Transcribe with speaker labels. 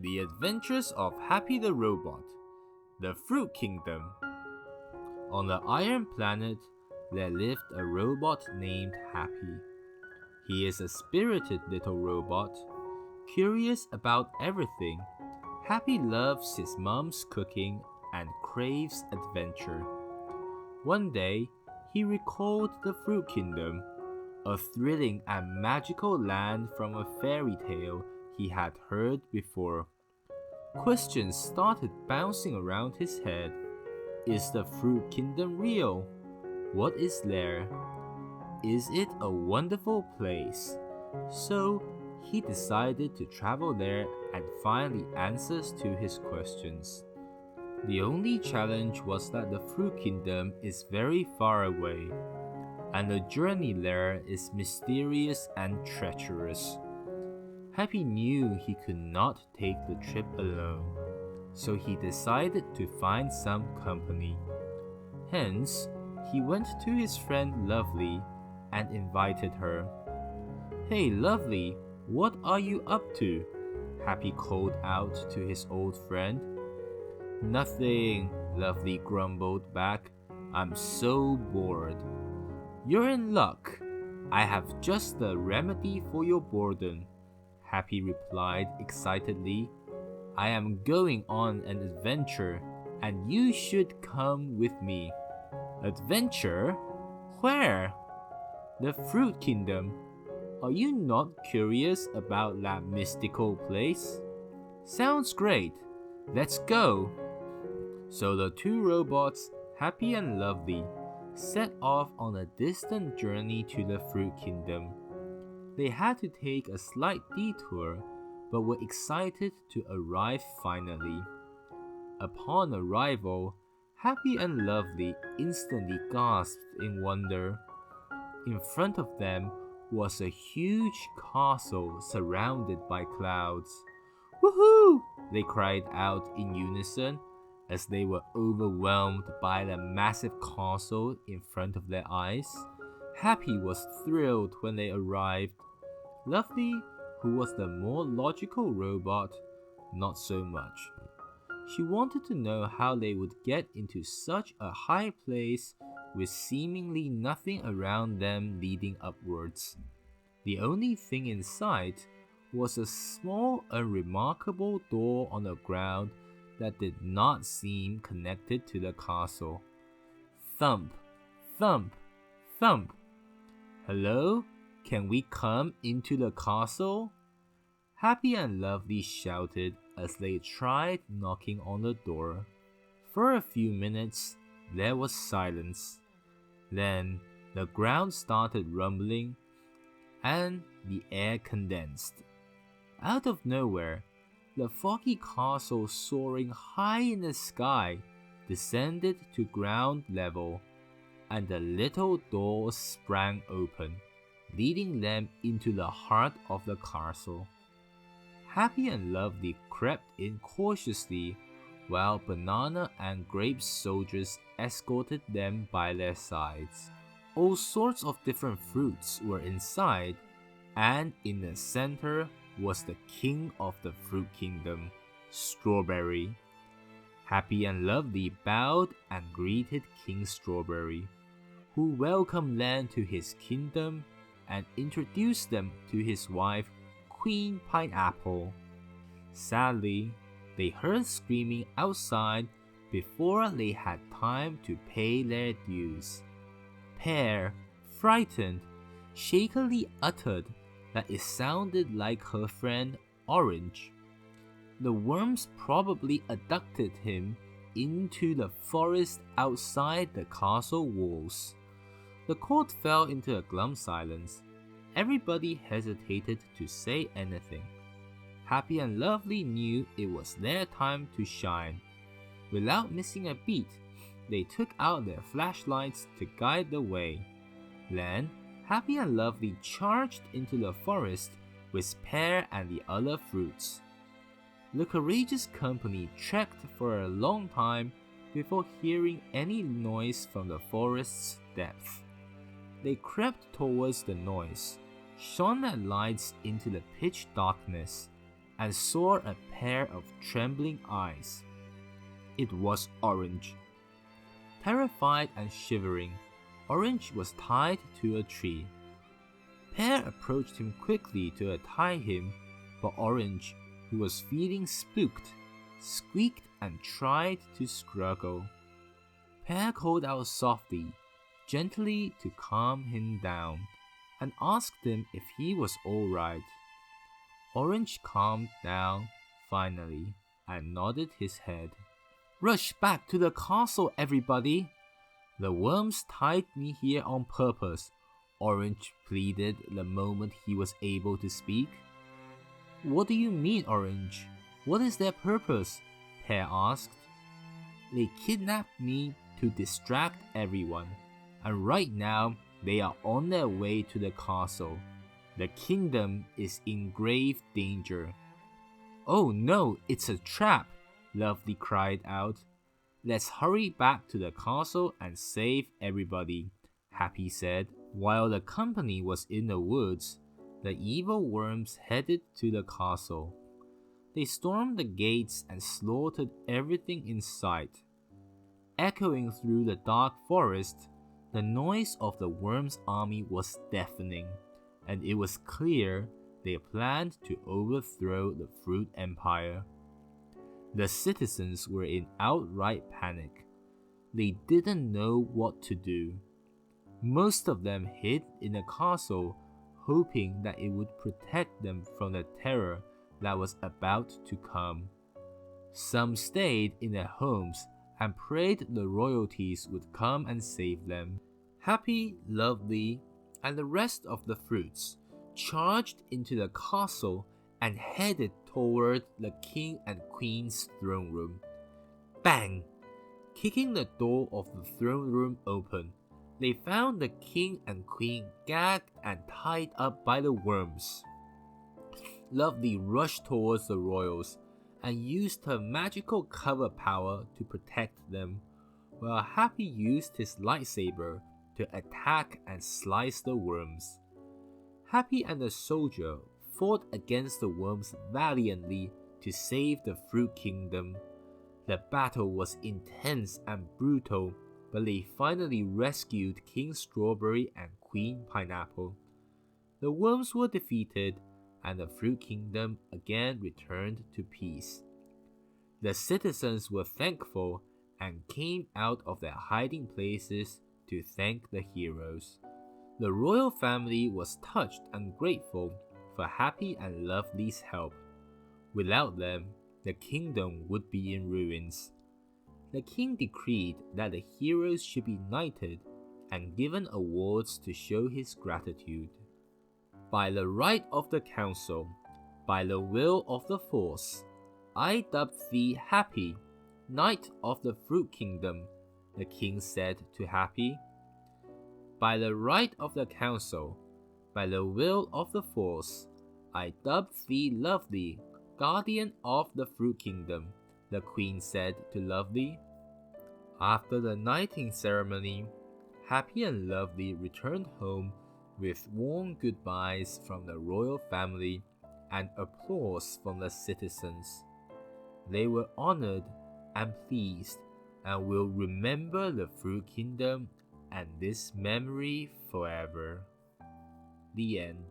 Speaker 1: The Adventures of Happy the Robot, The Fruit Kingdom. On the Iron Planet, there lived a robot named Happy. He is a spirited little robot, curious about everything. Happy loves his mom's cooking and craves adventure. One day, he recalled the Fruit Kingdom, a thrilling and magical land from a fairy tale he had heard before. Questions started bouncing around his head. Is the Fruit Kingdom real? What is there? Is it a wonderful place? So, he decided to travel there and find the answers to his questions. The only challenge was that the Fruit Kingdom is very far away, and the journey there is mysterious and treacherous. Happy knew he could not take the trip alone, so he decided to find some company. Hence, he went to his friend Lovely and invited her. "Hey Lovely, what are you up to?" Happy called out to his old friend. "Nothing," Lovely grumbled back. "I'm so bored." "You're in luck. I have just the remedy for your boredom," Happy replied excitedly. "I am going on an adventure, and you should come with me." "Adventure? Where?" "The Fruit Kingdom. Are you not curious about that mystical place?" "Sounds great. Let's go." So the two robots, Happy and Lovely, set off on a distant journey to the Fruit Kingdom. They had to take a slight detour, but were excited to arrive finally. Upon arrival, Happy and Lovely instantly gasped in wonder. In front of them was a huge castle surrounded by clouds. "Woohoo!" they cried out in unison as they were overwhelmed by the massive castle in front of their eyes. Happy was thrilled when they arrived. Lovely, who was the more logical robot, not so much. She wanted to know how they would get into such a high place with seemingly nothing around them leading upwards. The only thing in sight was a small, unremarkable door on the ground that did not seem connected to the castle. Thump, thump, thump. "Hello? Can we come into the castle?" Happy and Lovely shouted as they tried knocking on the door. For a few minutes, there was silence. Then, the ground started rumbling, and the air condensed. Out of nowhere, the foggy castle soaring high in the sky descended to ground level, and the little door sprang open, leading them into the heart of the castle. Happy and Lovely crept in cautiously, while banana and grape soldiers escorted them by their sides. All sorts of different fruits were inside, and in the center was the king of the Fruit Kingdom, Strawberry. Happy and Lovely bowed and greeted King Strawberry, who welcomed them to his kingdom and introduced them to his wife, Queen Pineapple. Sadly, they heard screaming outside before they had time to pay their dues. Pear, frightened, shakily uttered that it sounded like her friend Orange. The worms probably abducted him into the forest outside the castle walls. The court fell into a glum silence. Everybody hesitated to say anything. Happy and Lovely knew it was their time to shine. Without missing a beat, they took out their flashlights to guide the way. Then, Happy and Lovely charged into the forest with Pear and the other fruits. The courageous company trekked for a long time before hearing any noise from the forest's depth. They crept towards the noise, shone their lights into the pitch darkness, and saw a pair of trembling eyes. It was Orange. Terrified and shivering, Orange was tied to a tree. Pear approached him quickly to untie him, but Orange, who was feeling spooked, squeaked and tried to struggle. Pear called out softly, gently to calm him down, and asked him if he was all right. Orange calmed down finally and nodded his head. "Rush back to the castle, everybody! The worms tied me here on purpose," Orange pleaded the moment he was able to speak. "What do you mean, Orange? What is their purpose?" Pear asked. "They kidnapped me to distract everyone, and right now they are on their way to the castle. The kingdom is in grave danger." "Oh no, it's a trap!" Lovely cried out. "Let's hurry back to the castle and save everybody," Happy said. While the company was in the woods, the evil worms headed to the castle. They stormed the gates and slaughtered everything in sight. Echoing through the dark forest, the noise of the worms' army was deafening, and it was clear they planned to overthrow the Fruit Empire. The citizens were in outright panic. They didn't know what to do. Most of them hid in the castle, hoping that it would protect them from the terror that was about to come. Some stayed in their homes and prayed the royalties would come and save them. Happy, Lovely, and the rest of the fruits charged into the castle and headed toward the king and queen's throne room. Bang! Kicking the door of the throne room open, they found the king and queen gagged and tied up by the worms. Lovely rushed towards the royals and used her magical cover power to protect them, while Happy used his lightsaber to attack and slice the worms. Happy and the soldier fought against the worms valiantly to save the Fruit Kingdom. The battle was intense and brutal, but they finally rescued King Strawberry and Queen Pineapple. The worms were defeated, and the Fruit Kingdom again returned to peace. The citizens were thankful and came out of their hiding places to thank the heroes. The royal family was touched and grateful for Happy and Lovely's help. Without them, the kingdom would be in ruins. The king decreed that the heroes should be knighted and given awards to show his gratitude. By the right of the council, by the will of the force, I dub thee Happy, Knight of the Fruit Kingdom, the king said to Happy. By the right of the council, by the will of the force, I dub thee Lovely, Guardian of the Fruit Kingdom, the queen said to Lovely. After the knighting ceremony, Happy and Lovely returned home with warm goodbyes from the royal family and applause from the citizens. They were honored and pleased and will remember the Fruit Kingdom and this memory forever. The end.